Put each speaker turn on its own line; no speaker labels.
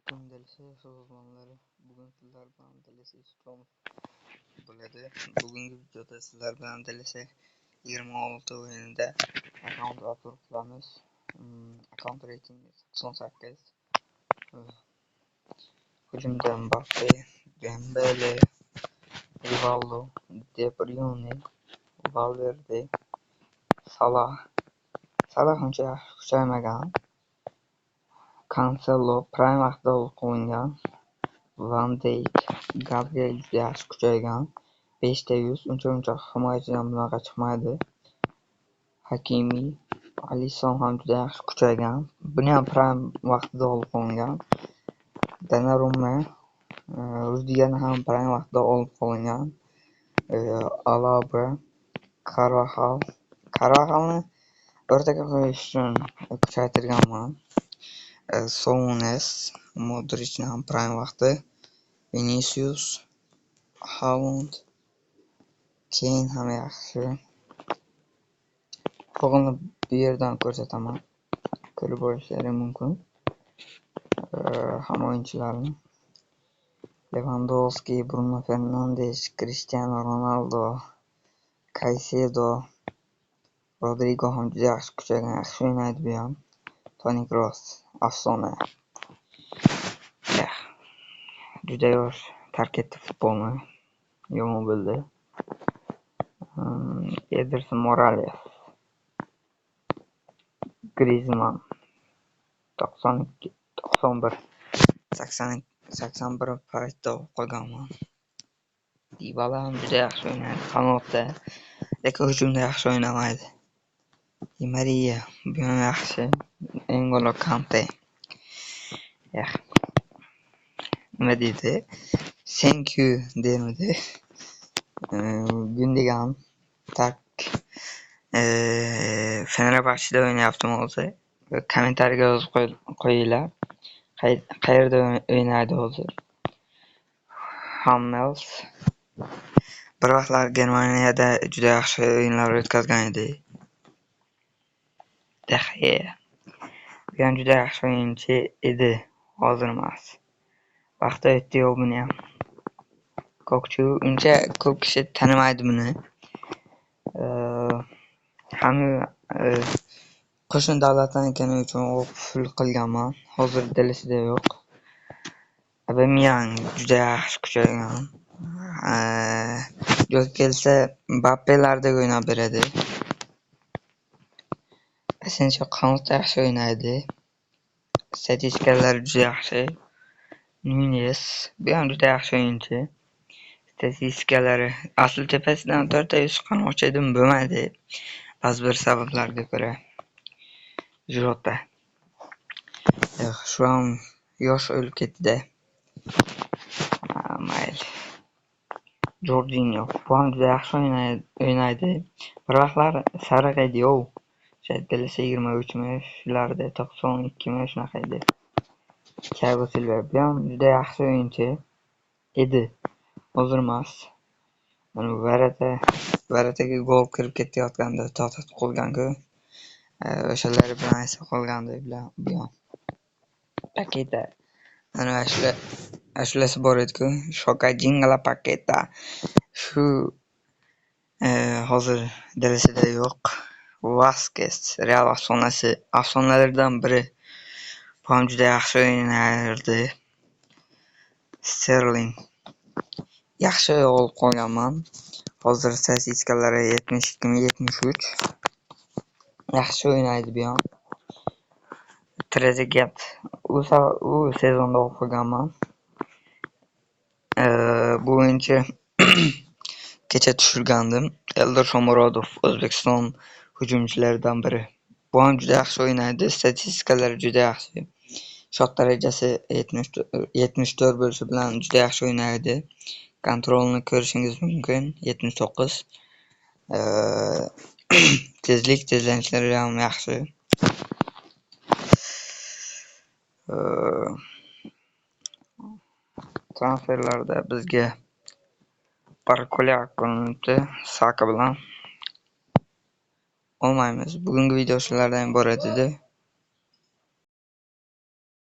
Gündəlik uzmanları bugün sizler bilan Strom bo'ladi. Bugungi videoda sizler bilan 26 o'yinida account atur qilamiz. Account rating 98. Hujumda Mbappe, Dembele, Rivaldo, De Bruyne, Valverde, Salah uncha yaxshi kuchaymagan. Cancelo prime vaqtida qo'yilgan. Van Dijk, Gabriel yaxshi kuchaygan. 5/100 uncha himoyachidan bunaqa chiqmaydi. Hakimi, Alisson ham juda yaxshi kuchaygan. Buni ham prime vaqtida olib qo'yilgan. Donnarumma, Rudigerni ham prime vaqtida olib qo'yilgan. Alaba, Carvajalni o'rtaga qo'yish uchun kuchaytirganman. Souness, Modricni ham prime vaqti, Vinicius, Haaland, Kane ham yaxshi. Qolganini bu yerdan ko'rsataman. Ko'rib olishlaring mumkin. Hamma o'yinchilarni Lewandowski, Bruno Fernandes, Cristiano Ronaldo, Caicedo, Rodrigo ham juda yaxshi kuchaygan, yaxshi o'ynaydi bu ham. Toni Kroos, afsona. Juda yosh tark etdi futbolni. Yomon bo'ldi. Ederson Morales, Griezmann 92, 91, 81 paytda qolganman. Dybala ham juda yaxshi o'ynaydi qanotda, lekin hujumda yaxshi o'ynamaydi. Di Maria bu ham yaxshi. N'Golo Kante. Nima deydi? Thank you demadi. Gündogan Fenerbahçe'de oynayaptım olsa. Kommentariga yozib qo'yinglar. Qayerda o'ynaydi hozir? Hummels. Bir vaqtlar Germaniyada juda yaxshi o'yinlar o'tkazgan edi. De Gea. Bu ham juda yaxshi o'yinchi edi, hozir emas. Vaqti o'tdi buni ham. Uncha ko'p kishi tanimaydi buni. Hamma qo'shni davlatdan ekani uchun pul qilganman. Hozir dilisida yo'q. Aubameyang juda yaxshi kuchaygan. Yo'q kelsa Mbappe'larda o'ynab beradi. Asensio qanotda yaxshi o'ynaydi. Statistikalar juda yaxshi. Nunes bu ham juda yaxshi o'yinchi. Statistikalari asl tepasidan 4/100 chiqarmoqchi edim, bo'lmadi. Ba'zi bir sabablarga ko'ra. Jota. Shu ham yosh o'lib ketdi-da. Mayli. Jorginho bu ham juda yaxshi o'ynaydi. Bir vaqtlar sariq edi-yu. Shaytdalasa 23mi, shularda 92mi shunaqa edi. Thiago Silva bu ham juda yaxshi o'yinchi edi. Hozir emas. Mana Varataga gol kirib ketayotganda to'xtatib qo'ygan-ku. O'shalar bilan esa qolgandi bu ham. Paketa. Mana ashulasi bor edi-ku. Shoka jingla paketa. Shu hozir dilisida yo'q. Vasquez, Real afsonalardan biri. Bu ham juda yaxshi o'ynardi. Sterling. Yaxshi olib qolganman. Hozir statistikalari 72-73. Yaxshi o'ynaydi bu ham. Trezeguet. U sezonda olib qolganman. Bu o'yinchi kecha tushirgandim. Eldor Shomurodov, O'zbekiston hujumchilaridan biri. Bu ham juda yaxshi o'ynaydi. Statistikalari juda yaxshi. Shot darajasi 74 bo'lishi bilan juda yaxshi o'ynaydi. Kontrolni ko'rishingiz mumkin. 79. Tezlanishlari ham yaxshi. Transferlarda bizga Barkolya ko'rinibdi. Saka bilan olmaymiz. Bugungi video shulardan iborat edi.